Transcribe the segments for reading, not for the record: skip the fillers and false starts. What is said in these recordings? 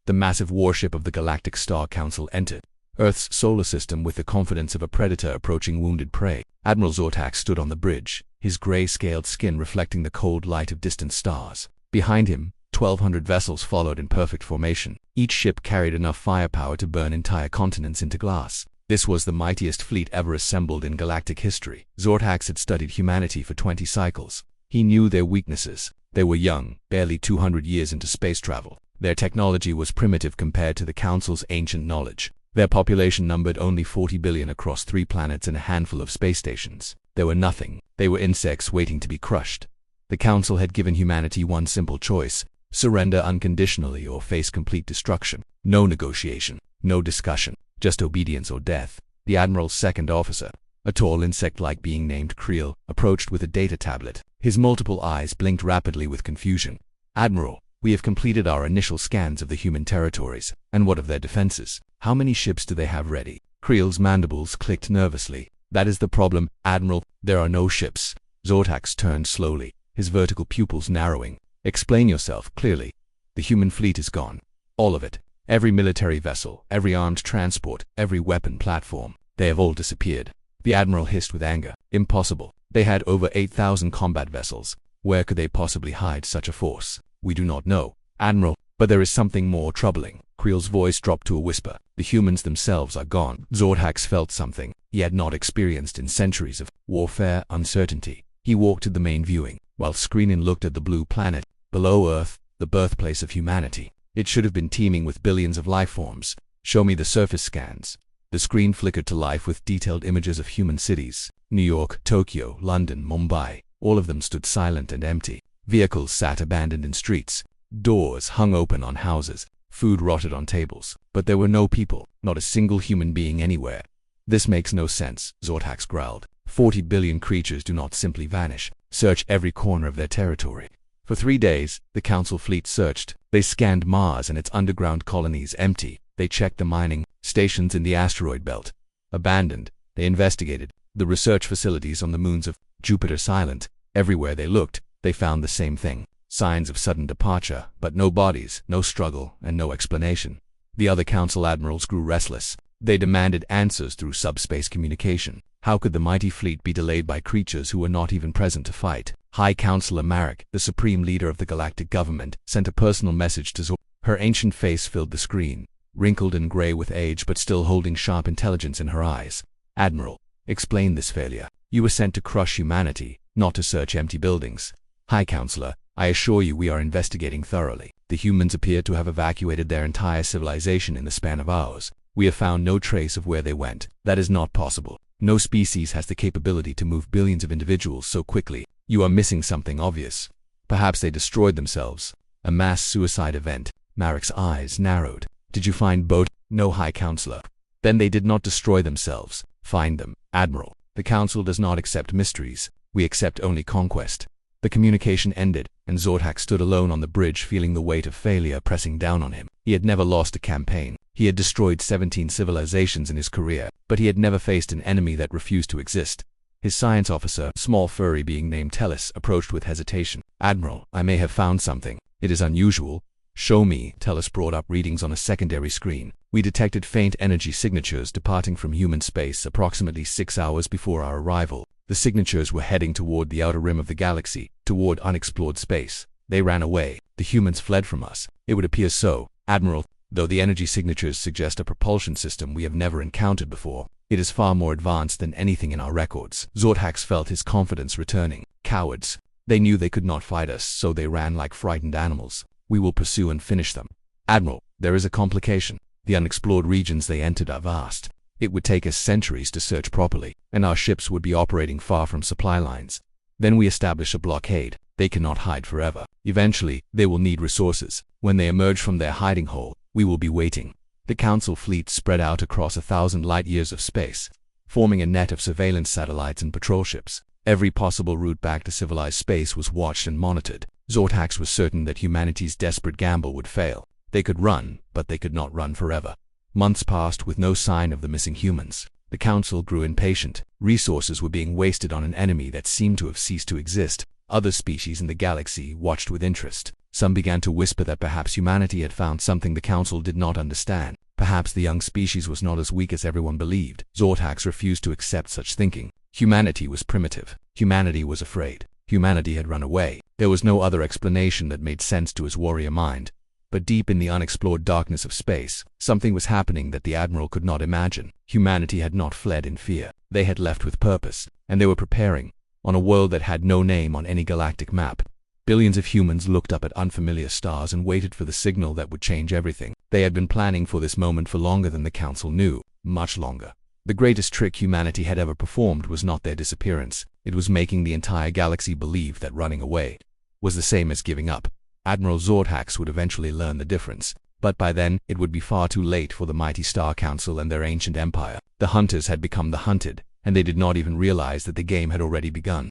the massive warship of the Galactic Star Council entered Earth's solar system with the confidence of a predator approaching wounded prey. Admiral Zortak stood on the bridge, his gray-scaled skin reflecting the cold light of distant stars. Behind him, 1,200 vessels followed in perfect formation. Each ship carried enough firepower to burn entire continents into glass. This was the mightiest fleet ever assembled in galactic history. Zortax had studied humanity for 20 cycles. He knew their weaknesses. They were young, barely 200 years into space travel. Their technology was primitive compared to the Council's ancient knowledge. Their population numbered only 40 billion across 3 planets and a handful of space stations. They were nothing. They were insects waiting to be crushed. The Council had given humanity one simple choice: surrender unconditionally or face complete destruction. No negotiation, no discussion, just obedience or death. The Admiral's second officer, a tall insect-like being named Creel, approached with a data tablet. His multiple eyes blinked rapidly with confusion. "Admiral, we have completed our initial scans of the human territories. And what of their defenses? How many ships do they have ready?" Creel's mandibles clicked nervously. "That is the problem, Admiral. There are no ships." Zortax turned slowly, his vertical pupils narrowing. "Explain yourself clearly." "The human fleet is gone. All of it. Every military vessel, every armed transport, every weapon platform. They have all disappeared." The Admiral hissed with anger. "Impossible. They had over 8,000 combat vessels. Where could they possibly hide such a force?" "We do not know, Admiral, but there is something more troubling." Creel's voice dropped to a whisper. "The humans themselves are gone." Zortax felt something he had not experienced in centuries of warfare uncertainty. He walked to the main viewing, while Screenin looked at the blue planet, below Earth, the birthplace of humanity. It should have been teeming with billions of life forms. "Show me the surface scans." The screen flickered to life with detailed images of human cities. New York, Tokyo, London, Mumbai. All of them stood silent and empty. Vehicles sat abandoned in streets. Doors hung open on houses. Food rotted on tables. But there were no people, not a single human being anywhere. "This makes no sense," Zortax growled. 40 billion creatures do not simply vanish. Search every corner of their territory. For 3 days, the Council fleet searched. They scanned Mars and its underground colonies empty. They checked the mining stations in the asteroid belt. Abandoned. They investigated the research facilities on the moons of Jupiter silent. Everywhere they looked, they found the same thing. Signs of sudden departure, but no bodies, no struggle, and no explanation. The other Council admirals grew restless. They demanded answers through subspace communication. How could the mighty fleet be delayed by creatures who were not even present to fight? High Counselor Marek, the supreme leader of the galactic government, sent a personal message to Zor. Her ancient face filled the screen, wrinkled and gray with age but still holding sharp intelligence in her eyes. "Admiral, explain this failure. You were sent to crush humanity, not to search empty buildings." "High Counselor, I assure you we are investigating thoroughly. The humans appear to have evacuated their entire civilization in the span of hours. We have found no trace of where they went. That is not possible. No species has the capability to move billions of individuals so quickly. You are missing something obvious. Perhaps they destroyed themselves. A mass suicide event." Marek's eyes narrowed. "Did you find both?" "No, High Counselor." "Then they did not destroy themselves. Find them, Admiral. The Council does not accept mysteries. We accept only conquest." The communication ended, and Zortak stood alone on the bridge feeling the weight of failure pressing down on him. He had never lost a campaign. He had destroyed 17 civilizations in his career, but he had never faced an enemy that refused to exist. His science officer, a small furry being named Tellis, approached with hesitation. "Admiral, I may have found something. It is unusual." "Show me." Tellis brought up readings on a secondary screen. "We detected faint energy signatures departing from human space approximately 6 hours before our arrival. The signatures were heading toward the outer rim of the galaxy, toward unexplored space. They ran away. The humans fled from us." "It would appear so, Admiral, though the energy signatures suggest a propulsion system we have never encountered before. It is far more advanced than anything in our records." Zortax felt his confidence returning. "Cowards. They knew they could not fight us, so they ran like frightened animals. We will pursue and finish them." "Admiral, there is a complication. The unexplored regions they entered are vast. It would take us centuries to search properly, and our ships would be operating far from supply lines. Then we establish a blockade. They cannot hide forever. Eventually, they will need resources. When they emerge from their hiding hole, we will be waiting." The Council fleet spread out across 1,000 light-years of space, forming a net of surveillance satellites and patrol ships. Every possible route back to civilized space was watched and monitored. Zortax was certain that humanity's desperate gamble would fail. They could run, but they could not run forever. Months passed with no sign of the missing humans. The Council grew impatient. Resources were being wasted on an enemy that seemed to have ceased to exist. Other species in the galaxy watched with interest. Some began to whisper that perhaps humanity had found something the Council did not understand. Perhaps the young species was not as weak as everyone believed. Zortax refused to accept such thinking. Humanity was primitive. Humanity was afraid. Humanity had run away. There was no other explanation that made sense to his warrior mind. But deep in the unexplored darkness of space, something was happening that the Admiral could not imagine. Humanity had not fled in fear. They had left with purpose, and they were preparing. On a world that had no name on any galactic map, billions of humans looked up at unfamiliar stars and waited for the signal that would change everything. They had been planning for this moment for longer than the Council knew, much longer. The greatest trick humanity had ever performed was not their disappearance. It was making the entire galaxy believe that running away was the same as giving up. Admiral Zortax would eventually learn the difference, but by then it would be far too late for the mighty Star Council and their ancient empire. The hunters had become the hunted, and they did not even realize that the game had already begun.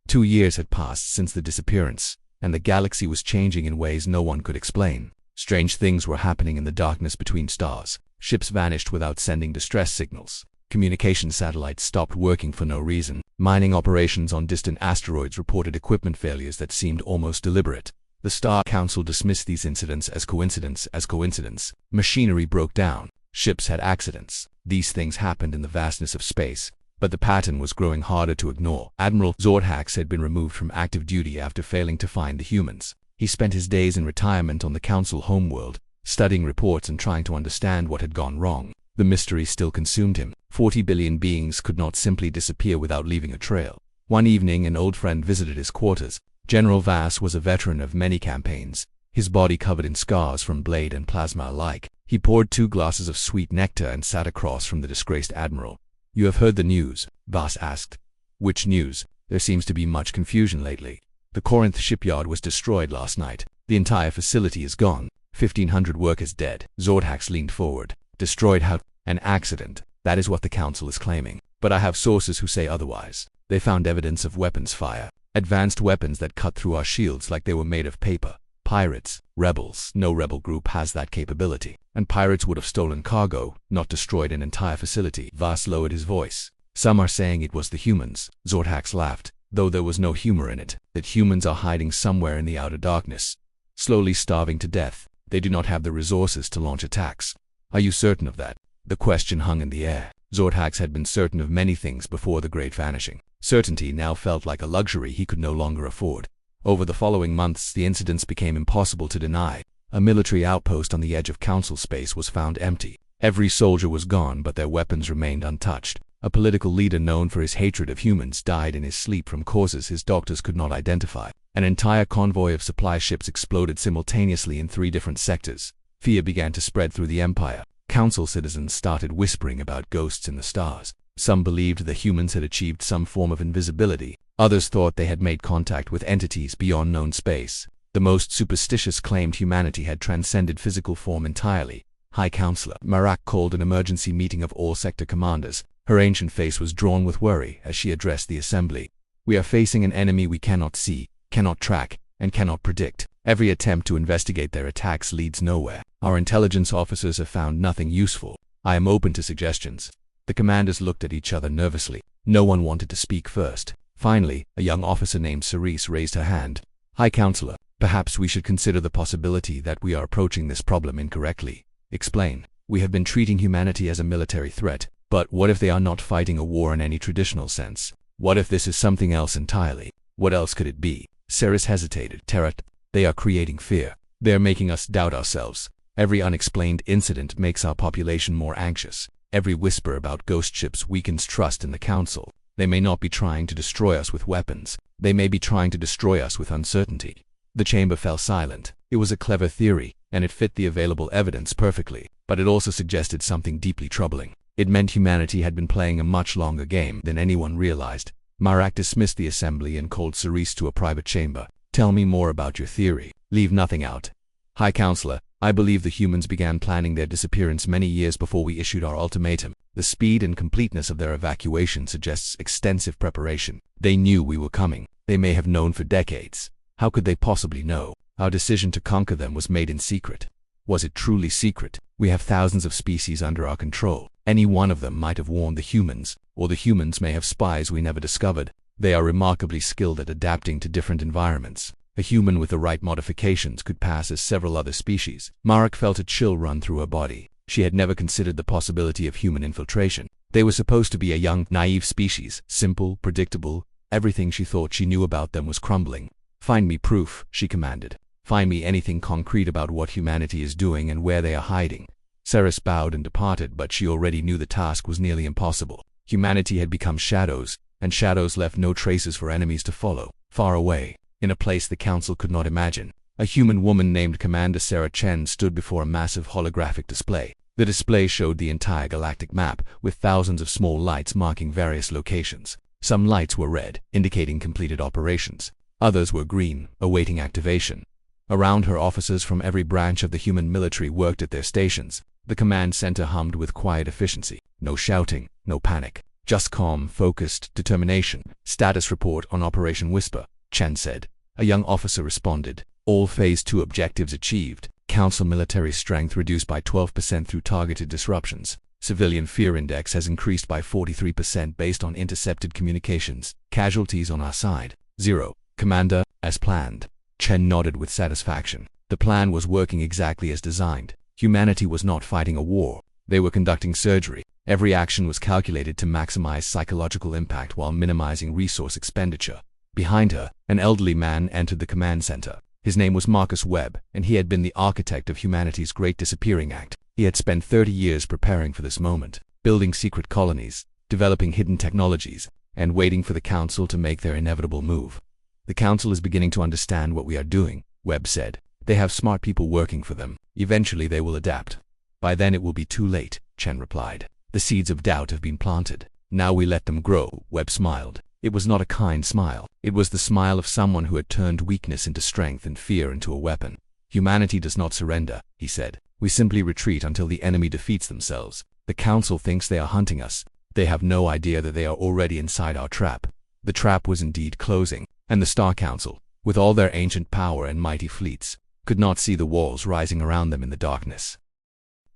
2 years had passed since the disappearance, and the galaxy was changing in ways no one could explain. Strange things were happening in the darkness between stars. Ships vanished without sending distress signals. Communication satellites stopped working for no reason. Mining operations on distant asteroids reported equipment failures that seemed almost deliberate. The Star Council dismissed these incidents as coincidence. Machinery broke down. Ships had accidents. These things happened in the vastness of space, but the pattern was growing harder to ignore. Admiral Zortax had been removed from active duty after failing to find the humans. He spent his days in retirement on the Council homeworld, studying reports and trying to understand what had gone wrong. The mystery still consumed him. 40 billion beings could not simply disappear without leaving a trail. One evening, an old friend visited his quarters. General Vass was a veteran of many campaigns, his body covered in scars from blade and plasma alike. He poured 2 glasses of sweet nectar and sat across from the disgraced admiral. "You have heard the news?" Vass asked. "Which news? There seems to be much confusion lately. The Corinth shipyard was destroyed last night. The entire facility is gone. 1,500 workers dead." Zortax leaned forward. "Destroyed how?" "An accident. That is what the Council is claiming. But I have sources who say otherwise. They found evidence of weapons fire. Advanced weapons that cut through our shields like they were made of paper. Pirates, rebels. No rebel group has that capability. And pirates would have stolen cargo, not destroyed an entire facility." Vass lowered his voice. "Some are saying it was the humans." Zortax laughed, though there was no humor in it. "That humans are hiding somewhere in the outer darkness, slowly starving to death. They do not have the resources to launch attacks." "Are you certain of that?" The question hung in the air. Zortax had been certain of many things before the Great Vanishing. Certainty now felt like a luxury he could no longer afford. Over the following months, the incidents became impossible to deny. A military outpost on the edge of Council space was found empty. Every soldier was gone, but their weapons remained untouched. A political leader known for his hatred of humans died in his sleep from causes his doctors could not identify. An entire convoy of supply ships exploded simultaneously in 3 different sectors. Fear began to spread through the Empire. Council citizens started whispering about ghosts in the stars. Some believed the humans had achieved some form of invisibility. Others thought they had made contact with entities beyond known space. The most superstitious claimed humanity had transcended physical form entirely. High Counselor Marak called an emergency meeting of all sector commanders. Her ancient face was drawn with worry as she addressed the assembly. "We are facing an enemy we cannot see, cannot track, and cannot predict. Every attempt to investigate their attacks leads nowhere. Our intelligence officers have found nothing useful. I am open to suggestions." The commanders looked at each other nervously. No one wanted to speak first. Finally, a young officer named Cerise raised her hand. "High Counselor, perhaps we should consider the possibility that we are approaching this problem incorrectly." "Explain." "We have been treating humanity as a military threat. But what if they are not fighting a war in any traditional sense? What if this is something else entirely? What else could it be?" Cerise hesitated. "Terra, they are creating fear. They are making us doubt ourselves. Every unexplained incident makes our population more anxious. Every whisper about ghost ships weakens trust in the Council. They may not be trying to destroy us with weapons. They may be trying to destroy us with uncertainty." The chamber fell silent. It was a clever theory, and it fit the available evidence perfectly, but it also suggested something deeply troubling. It meant humanity had been playing a much longer game than anyone realized. Marak dismissed the assembly and called Cerise to a private chamber. "Tell me more about your theory. Leave nothing out." "High Counselor, I believe the humans began planning their disappearance many years before we issued our ultimatum. The speed and completeness of their evacuation suggests extensive preparation. They knew we were coming. They may have known for decades. How could they possibly know? Our decision to conquer them was made in secret. Was it truly secret? We have thousands of species under our control. Any one of them might have warned the humans, or the humans may have spies we never discovered. They are remarkably skilled at adapting to different environments. A human with the right modifications could pass as several other species. Marek felt a chill run through her body. She had never considered the possibility of human infiltration. They were supposed to be a young, naive species, simple, predictable. Everything she thought she knew about them was crumbling. "Find me proof," she commanded. "Find me anything concrete about what humanity is doing and where they are hiding." Ceres bowed and departed, but she already knew the task was nearly impossible. Humanity had become shadows, and shadows left no traces for enemies to follow. Far away, in a place the Council could not imagine, a human woman named Commander Sarah Chen stood before a massive holographic display. The display showed the entire galactic map, with thousands of small lights marking various locations. Some lights were red, indicating completed operations. Others were green, awaiting activation. Around her, officers from every branch of the human military worked at their stations. The command center hummed with quiet efficiency. No shouting, no panic. Just calm, focused determination. "Status report on Operation Whisper," Chen said. A young officer responded. "All Phase 2 objectives achieved. Council military strength reduced by 12% through targeted disruptions. Civilian fear index has increased by 43% based on intercepted communications. Casualties on our side, 0. Commander, as planned." Chen nodded with satisfaction. The plan was working exactly as designed. Humanity was not fighting a war. They were conducting surgery. Every action was calculated to maximize psychological impact while minimizing resource expenditure. Behind her, an elderly man entered the command center. His name was Marcus Webb, and he had been the architect of humanity's Great Disappearing Act. He had spent 30 years preparing for this moment, building secret colonies, developing hidden technologies, and waiting for the Council to make their inevitable move. "The Council is beginning to understand what we are doing," Webb said. "They have smart people working for them. Eventually they will adapt." "By then it will be too late," Chen replied. "The seeds of doubt have been planted. Now we let them grow." Webb smiled. It was not a kind smile. It was the smile of someone who had turned weakness into strength and fear into a weapon. "Humanity does not surrender," he said. "We simply retreat until the enemy defeats themselves. The Council thinks they are hunting us. They have no idea that they are already inside our trap." The trap was indeed closing, and the Star Council, with all their ancient power and mighty fleets, could not see the walls rising around them in the darkness.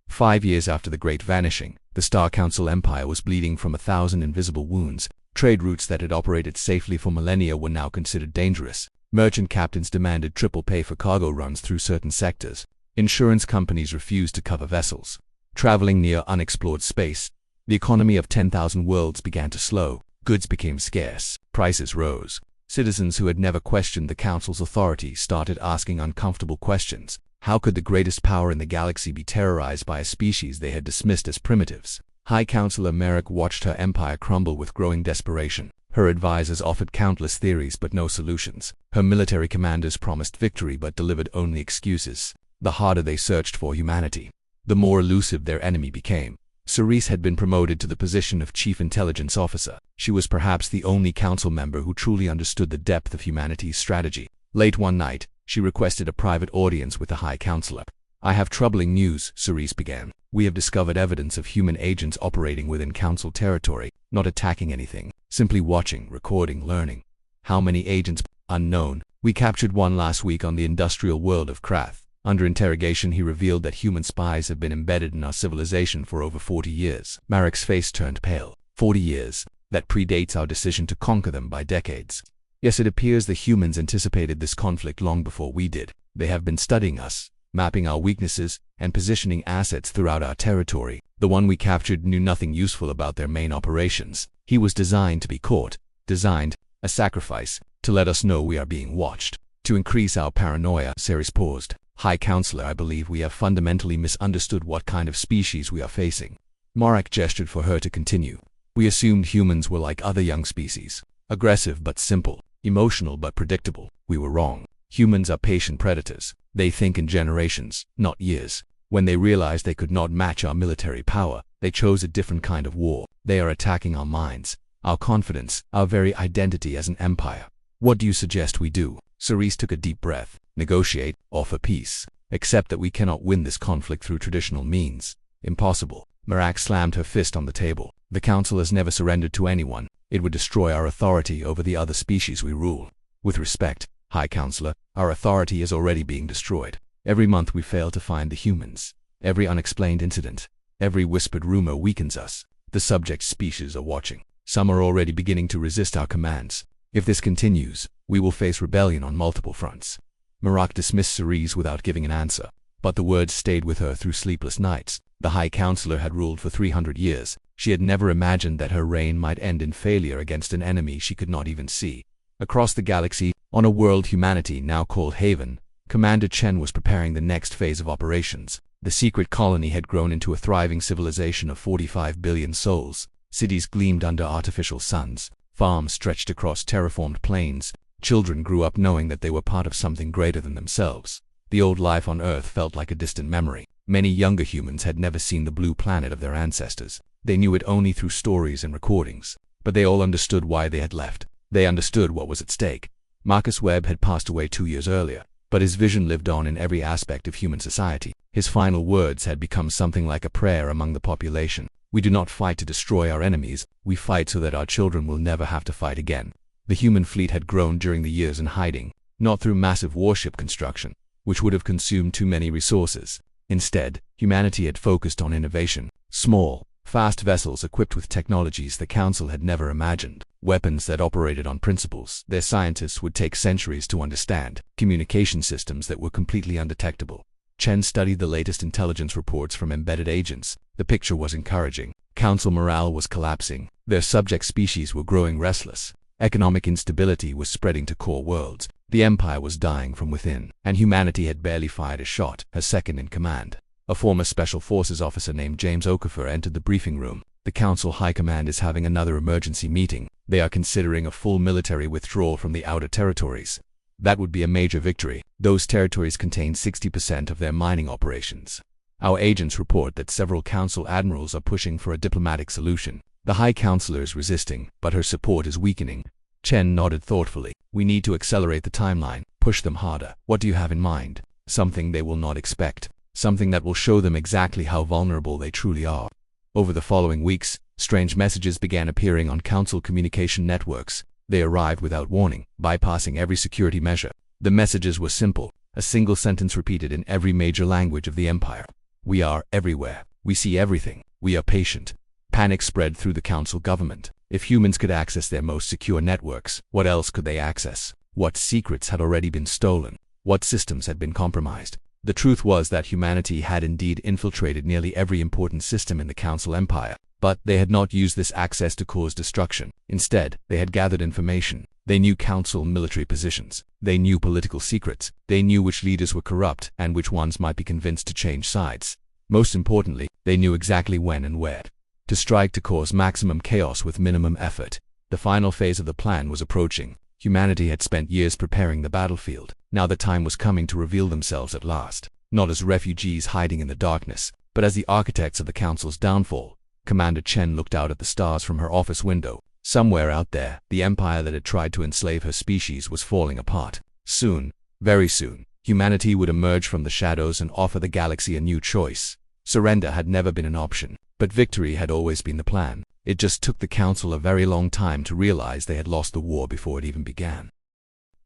5 years after the Great Vanishing, the Star Council Empire was bleeding from 1,000 invisible wounds. Trade routes that had operated safely for millennia were now considered dangerous. Merchant captains demanded triple pay for cargo runs through certain sectors. Insurance companies refused to cover vessels traveling near unexplored space. The economy of 10,000 worlds began to slow. Goods became scarce. Prices rose. Citizens who had never questioned the Council's authority started asking uncomfortable questions. How could the greatest power in the galaxy be terrorized by a species they had dismissed as primitives? High Counselor Merrick watched her empire crumble with growing desperation. Her advisors offered countless theories but no solutions. Her military commanders promised victory but delivered only excuses. The harder they searched for humanity, the more elusive their enemy became. Cerise had been promoted to the position of Chief Intelligence Officer. She was perhaps the only council member who truly understood the depth of humanity's strategy. Late one night, she requested a private audience with the High Counselor. "I have troubling news," Cerise began. "We have discovered evidence of human agents operating within Council territory, not attacking anything, simply watching, recording, learning. How many agents? Unknown. We captured one last week on the industrial world of Krath." Under interrogation, he revealed that human spies have been embedded in our civilization for over 40 years. Marek's face turned pale. 40 years. That predates our decision to conquer them by decades. Yes, it appears the humans anticipated this conflict long before we did. They have been studying us, mapping our weaknesses, and positioning assets throughout our territory. The one we captured knew nothing useful about their main operations. He was designed to be caught. Designed, a sacrifice, to let us know we are being watched. To increase our paranoia. Ceres paused. "High Counselor, I believe we have fundamentally misunderstood what kind of species we are facing." Marek gestured for her to continue. "We assumed humans were like other young species. Aggressive but simple. Emotional but predictable. We were wrong. Humans are patient predators. They think in generations, not years. When they realized they could not match our military power, they chose a different kind of war. They are attacking our minds, our confidence, our very identity as an empire. What do you suggest we do?" Cerise took a deep breath. "Negotiate, offer peace. Accept that we cannot win this conflict through traditional means. Impossible." Marek slammed her fist on the table. "The Council has never surrendered to anyone. It would destroy our authority over the other species we rule. With respect, High Counselor, our authority is already being destroyed. Every month we fail to find the humans. Every unexplained incident, every whispered rumor weakens us. The subject species are watching. Some are already beginning to resist our commands. If this continues, we will face rebellion on multiple fronts. Marak dismissed Ceres without giving an answer, but the words stayed with her through sleepless nights. The High Counselor had ruled for 300 years. She had never imagined that her reign might end in failure against an enemy she could not even see. Across the galaxy, on a world humanity now called Haven, Commander Chen was preparing the next phase of operations. The secret colony had grown into a thriving civilization of 45 billion souls. Cities gleamed under artificial suns. Farms stretched across terraformed plains. Children grew up knowing that they were part of something greater than themselves. The old life on Earth felt like a distant memory. Many younger humans had never seen the blue planet of their ancestors. They knew it only through stories and recordings. But they all understood why they had left. They understood what was at stake. Marcus Webb had passed away 2 years earlier, but his vision lived on in every aspect of human society. His final words had become something like a prayer among the population. We do not fight to destroy our enemies, we fight so that our children will never have to fight again. The human fleet had grown during the years in hiding, not through massive warship construction, which would have consumed too many resources. Instead, humanity had focused on innovation. Small, fast vessels equipped with technologies the Council had never imagined. Weapons that operated on principles their scientists would take centuries to understand. Communication systems that were completely undetectable. Chen studied the latest intelligence reports from embedded agents. The picture was encouraging. Council morale was collapsing. Their subject species were growing restless. Economic instability was spreading to core worlds. The Empire was dying from within, and humanity had barely fired a shot. Her second in command, a former Special Forces officer named James Okafor, entered the briefing room. The Council High Command is having another emergency meeting. They are considering a full military withdrawal from the outer territories. That would be a major victory. Those territories contain 60% of their mining operations. Our agents report that several Council admirals are pushing for a diplomatic solution. The High Counselor is resisting, but her support is weakening. Chen nodded thoughtfully. We need to accelerate the timeline, push them harder. What do you have in mind? Something they will not expect. Something that will show them exactly how vulnerable they truly are. Over the following weeks, strange messages began appearing on Council communication networks. They arrived without warning, bypassing every security measure. The messages were simple, a single sentence repeated in every major language of the Empire. We are everywhere. We see everything. We are patient. Panic spread through the Council government. If humans could access their most secure networks, what else could they access? What secrets had already been stolen? What systems had been compromised? The truth was that humanity had indeed infiltrated nearly every important system in the Council Empire, but they had not used this access to cause destruction. Instead, they had gathered information. They knew Council military positions. They knew political secrets. They knew which leaders were corrupt and which ones might be convinced to change sides. Most importantly, they knew exactly when and where to strike to cause maximum chaos with minimum effort. The final phase of the plan was approaching. Humanity had spent years preparing the battlefield. Now the time was coming to reveal themselves at last, not as refugees hiding in the darkness, but as the architects of the Council's downfall. Commander Chen looked out at the stars from her office window. Somewhere out there, the empire that had tried to enslave her species was falling apart. Soon, very soon, humanity would emerge from the shadows and offer the galaxy a new choice. Surrender had never been an option, but victory had always been the plan. It just took the Council a very long time to realize they had lost the war before it even began.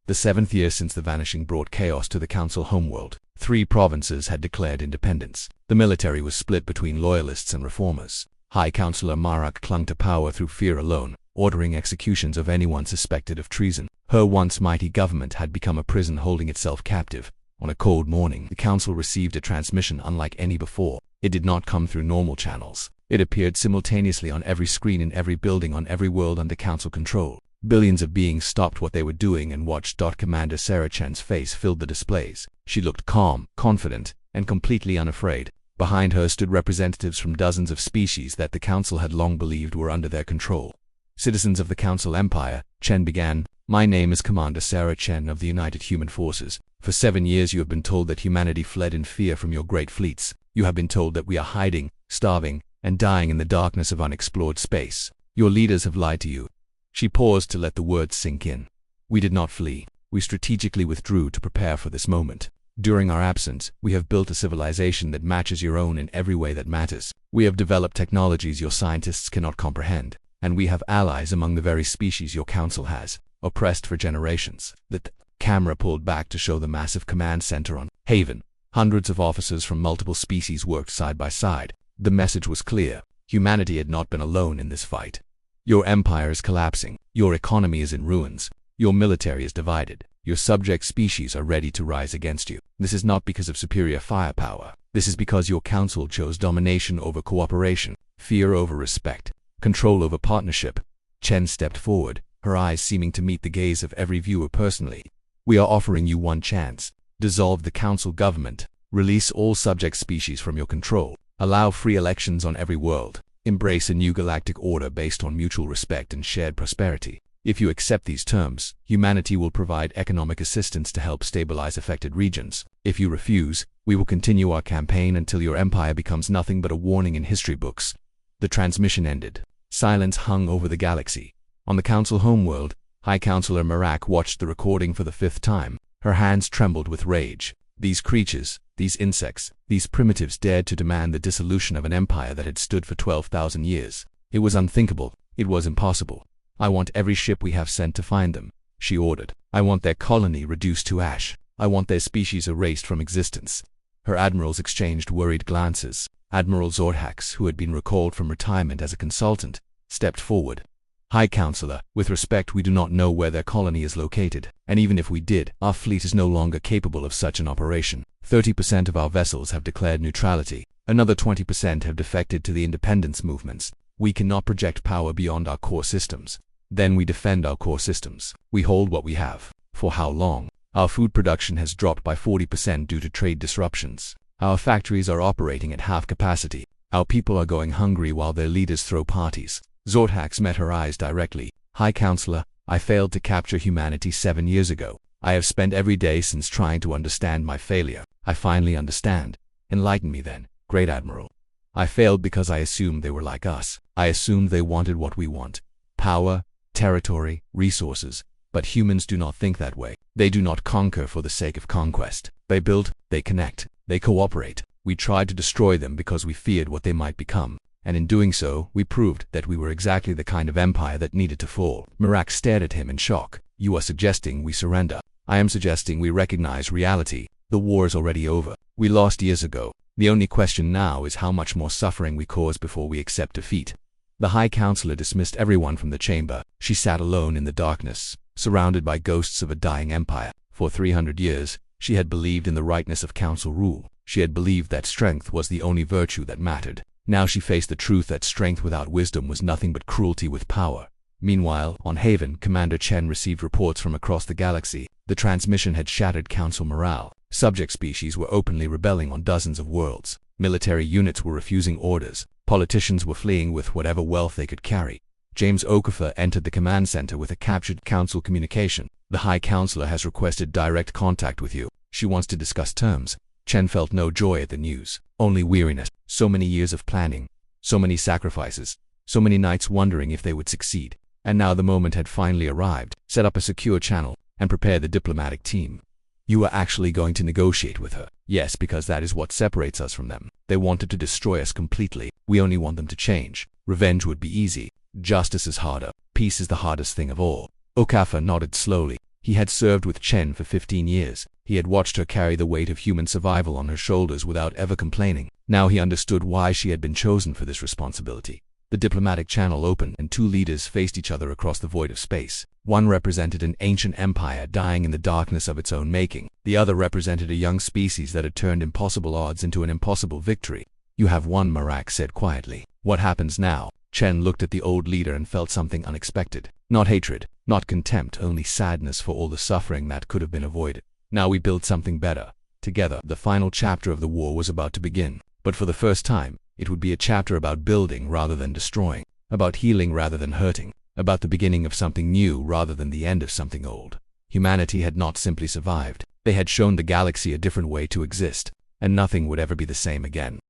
The 7th year since the vanishing brought chaos to the Council homeworld. 3 provinces had declared independence. The military was split between loyalists and reformers. High Counselor Marak clung to power through fear alone, ordering executions of anyone suspected of treason. Her once mighty government had become a prison holding itself captive. On a cold morning, the Council received a transmission unlike any before. It did not come through normal channels. It appeared simultaneously on every screen in every building on every world under Council control. Billions of beings stopped what they were doing and watched. Commander Sarah Chen's face filled the displays. She looked calm, confident, and completely unafraid. Behind her stood representatives from dozens of species that the Council had long believed were under their control. Citizens of the Council Empire, Chen began. My name is Commander Sarah Chen of the United Human Forces. For 7 years you have been told that humanity fled in fear from your great fleets. You have been told that we are hiding, starving, and dying in the darkness of unexplored space. Your leaders have lied to you. She paused to let the words sink in. We did not flee. We strategically withdrew to prepare for this moment. During our absence, we have built a civilization that matches your own in every way that matters. We have developed technologies your scientists cannot comprehend, and we have allies among the very species your council has oppressed for generations. The camera pulled back to show the massive command center on Haven. Hundreds of officers from multiple species worked side by side. The message was clear. Humanity had not been alone in this fight. Your empire is collapsing. Your economy is in ruins. Your military is divided. Your subject species are ready to rise against you. This is not because of superior firepower. This is because your council chose domination over cooperation, fear over respect, control over partnership. Chen stepped forward, her eyes seeming to meet the gaze of every viewer personally. We are offering you one chance. Dissolve the council government. Release all subject species from your control. Allow free elections on every world. Embrace a new galactic order based on mutual respect and shared prosperity. If you accept these terms, humanity will provide economic assistance to help stabilize affected regions. If you refuse, we will continue our campaign until your empire becomes nothing but a warning in history books. The transmission ended. Silence hung over the galaxy. On the council homeworld, High Counselor Marak watched the recording for the 5th time. Her hands trembled with rage. These creatures, these insects, these primitives dared to demand the dissolution of an empire that had stood for 12,000 years. It was unthinkable. It was impossible. I want every ship we have sent to find them, she ordered. I want their colony reduced to ash. I want their species erased from existence. Her admirals exchanged worried glances. Admiral Zorhax, who had been recalled from retirement as a consultant, stepped forward. High Counselor, with respect, we do not know where their colony is located, and even if we did, our fleet is no longer capable of such an operation. 30% of our vessels have declared neutrality. Another 20% have defected to the independence movements. We cannot project power beyond our core systems. Then we defend our core systems. We hold what we have. For how long? Our food production has dropped by 40% due to trade disruptions. Our factories are operating at half capacity. Our people are going hungry while their leaders throw parties. Zorhax met her eyes directly. High Counselor, I failed to capture humanity 7 years ago. I have spent every day since trying to understand my failure. I finally understand. Enlighten me then, Great Admiral. I failed because I assumed they were like us. I assumed they wanted what we want. Power, territory, resources. But humans do not think that way. They do not conquer for the sake of conquest. They build, they connect, they cooperate. We tried to destroy them because we feared what they might become. And in doing so, we proved that we were exactly the kind of empire that needed to fall. Marak stared at him in shock. You are suggesting we surrender. I am suggesting we recognize reality. The war is already over. We lost years ago. The only question now is how much more suffering we cause before we accept defeat. The High Counselor dismissed everyone from the chamber. She sat alone in the darkness, surrounded by ghosts of a dying empire. For 300 years, she had believed in the rightness of council rule. She had believed that strength was the only virtue that mattered. Now she faced the truth that strength without wisdom was nothing but cruelty with power. Meanwhile, on Haven, Commander Chen received reports from across the galaxy. The transmission had shattered council morale. Subject species were openly rebelling on dozens of worlds. Military units were refusing orders. Politicians were fleeing with whatever wealth they could carry. James Okafor entered the command center with a captured council communication. The High Counselor has requested direct contact with you. She wants to discuss terms. Chen felt no joy at the news, only weariness. So many years of planning, so many sacrifices, so many nights wondering if they would succeed. And now the moment had finally arrived. Set up a secure channel and prepare the diplomatic team. You are actually going to negotiate with her. Yes, because that is what separates us from them. They wanted to destroy us completely. We only want them to change. Revenge would be easy. Justice is harder. Peace is the hardest thing of all. Okafor nodded slowly. He had served with Chen for 15 years. He had watched her carry the weight of human survival on her shoulders without ever complaining. Now he understood why she had been chosen for this responsibility. The diplomatic channel opened and two leaders faced each other across the void of space. One represented an ancient empire dying in the darkness of its own making. The other represented a young species that had turned impossible odds into an impossible victory. You have won, Marak said quietly. What happens now? Chen looked at the old leader and felt something unexpected. Not hatred, not contempt, only sadness for all the suffering that could have been avoided. Now we build something better. Together, the final chapter of the war was about to begin. But for the first time, it would be a chapter about building rather than destroying, about healing rather than hurting, about the beginning of something new rather than the end of something old. Humanity had not simply survived. They had shown the galaxy a different way to exist, and nothing would ever be the same again.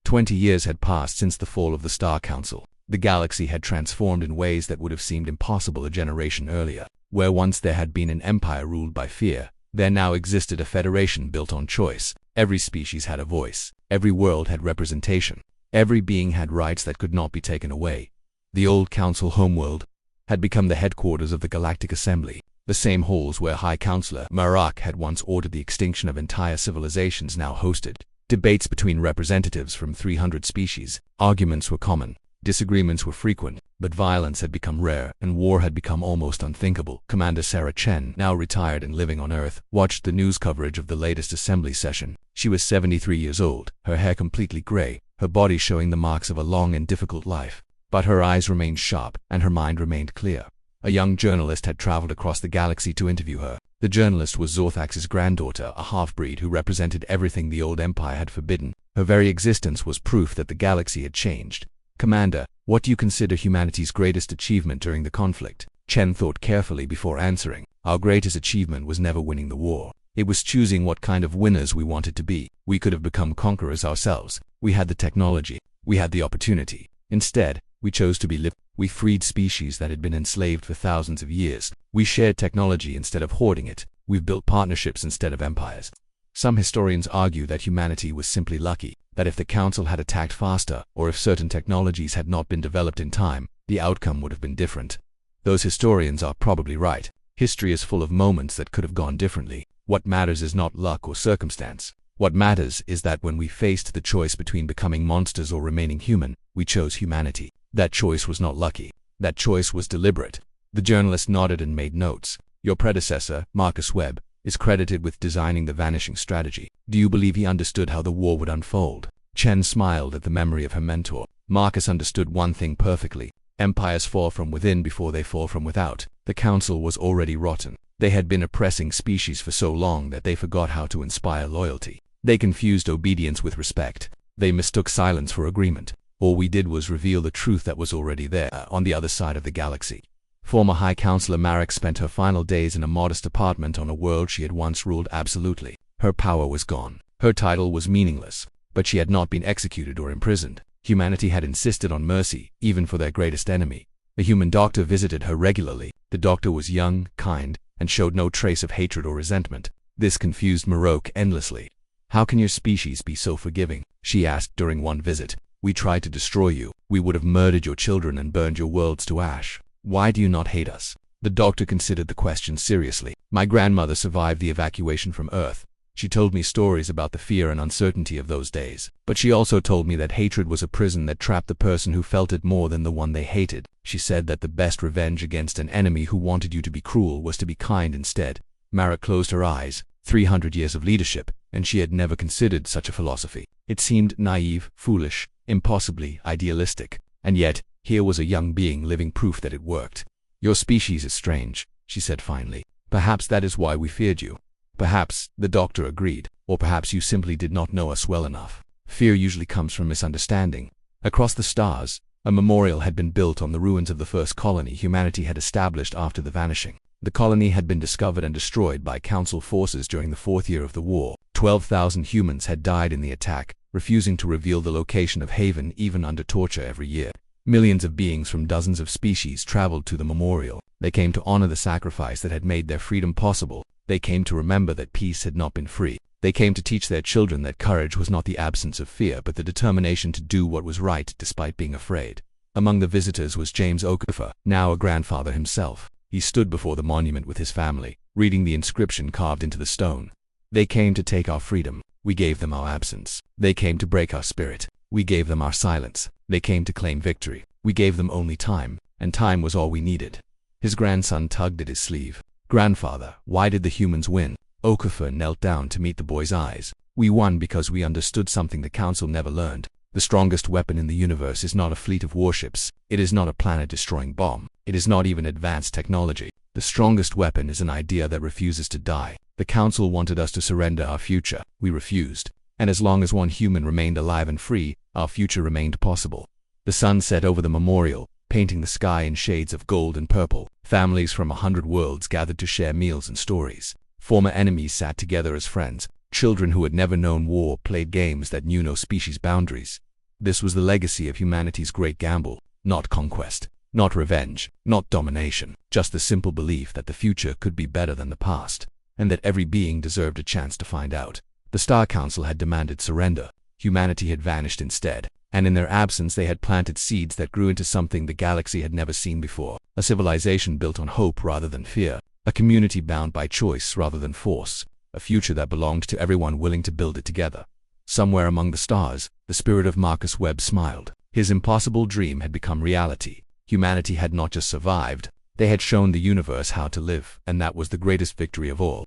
20 years had passed since the fall of the Star Council. The galaxy had transformed in ways that would have seemed impossible a generation earlier. Where once there had been an empire ruled by fear, there now existed a federation built on choice. Every species had a voice. Every world had representation. Every being had rights that could not be taken away. The old council homeworld had become the headquarters of the Galactic Assembly. The same halls where High Counselor Marak had once ordered the extinction of entire civilizations now hosted debates between representatives from 300 species. Arguments were common. Disagreements were frequent, but violence had become rare and war had become almost unthinkable. Commander Sarah Chen, now retired and living on Earth, watched the news coverage of the latest assembly session. She was 73 years old, her hair completely gray, her body showing the marks of a long and difficult life. But her eyes remained sharp and her mind remained clear. A young journalist had traveled across the galaxy to interview her. The journalist was Zorthax's granddaughter, a half-breed who represented everything the old empire had forbidden. Her very existence was proof that the galaxy had changed. Commander, what do you consider humanity's greatest achievement during the conflict? Chen thought carefully before answering. Our greatest achievement was never winning the war. It was choosing what kind of winners we wanted to be. We could have become conquerors ourselves. We had the technology. We had the opportunity. Instead, we chose to be lived. We freed species that had been enslaved for thousands of years. We shared technology instead of hoarding it. We've built partnerships instead of empires. Some historians argue that humanity was simply lucky, that if the Council had attacked faster, or if certain technologies had not been developed in time, the outcome would have been different. Those historians are probably right. History is full of moments that could have gone differently. What matters is not luck or circumstance. What matters is that when we faced the choice between becoming monsters or remaining human, we chose humanity. That choice was not lucky. That choice was deliberate. The journalist nodded and made notes. Your predecessor, Marcus Webb, is credited with designing the vanishing strategy. Do you believe he understood how the war would unfold? Chen smiled at the memory of her mentor. Marcus understood one thing perfectly. Empires fall from within before they fall from without. The Council was already rotten. They had been oppressing species for so long that they forgot how to inspire loyalty. They confused obedience with respect. They mistook silence for agreement. All we did was reveal the truth that was already there, on the other side of the galaxy. Former High Counselor Marek spent her final days in a modest apartment on a world she had once ruled absolutely. Her power was gone. Her title was meaningless. But she had not been executed or imprisoned. Humanity had insisted on mercy, even for their greatest enemy. A human doctor visited her regularly. The doctor was young, kind, and showed no trace of hatred or resentment. This confused Marek endlessly. How can your species be so forgiving? She asked during one visit. We tried to destroy you. We would have murdered your children and burned your worlds to ash. Why do you not hate us? The doctor considered the question seriously. My grandmother survived the evacuation from Earth. She told me stories about the fear and uncertainty of those days. But she also told me that hatred was a prison that trapped the person who felt it more than the one they hated. She said that the best revenge against an enemy who wanted you to be cruel was to be kind instead. Marek closed her eyes. 300 years of leadership, and she had never considered such a philosophy. It seemed naive, foolish, impossibly idealistic. And yet, here was a young being living proof that it worked. Your species is strange, she said finally. Perhaps that is why we feared you. Perhaps, the doctor agreed, or perhaps you simply did not know us well enough. Fear usually comes from misunderstanding. Across the stars, a memorial had been built on the ruins of the first colony humanity had established after the vanishing. The colony had been discovered and destroyed by Council forces during the 4th year of the war. 12,000 humans had died in the attack, refusing to reveal the location of Haven even under torture every year. Millions of beings from dozens of species traveled to the memorial. They came to honor the sacrifice that had made their freedom possible. They came to remember that peace had not been free. They came to teach their children that courage was not the absence of fear but the determination to do what was right despite being afraid. Among the visitors was James Okafor, now a grandfather himself. He stood before the monument with his family, reading the inscription carved into the stone. They came to take our freedom. We gave them our absence. They came to break our spirit. We gave them our silence. They came to claim victory. We gave them only time, and time was all we needed. His grandson tugged at his sleeve. Grandfather, why did the humans win? Okafor knelt down to meet the boy's eyes. We won because we understood something the Council never learned. The strongest weapon in the universe is not a fleet of warships. It is not a planet-destroying bomb. It is not even advanced technology. The strongest weapon is an idea that refuses to die. The Council wanted us to surrender our future. We refused. And as long as one human remained alive and free, our future remained possible. The sun set over the memorial, painting the sky in shades of gold and purple. Families from 100 worlds gathered to share meals and stories. Former enemies sat together as friends. Children who had never known war played games that knew no species boundaries. This was the legacy of humanity's great gamble. Not conquest, not revenge, not domination. Just the simple belief that the future could be better than the past, and that every being deserved a chance to find out. The Star Council had demanded surrender. Humanity had vanished instead, and in their absence they had planted seeds that grew into something the galaxy had never seen before. A civilization built on hope rather than fear. A community bound by choice rather than force. A future that belonged to everyone willing to build it together. Somewhere among the stars, the spirit of Marcus Webb smiled. His impossible dream had become reality. Humanity had not just survived, they had shown the universe how to live, and that was the greatest victory of all.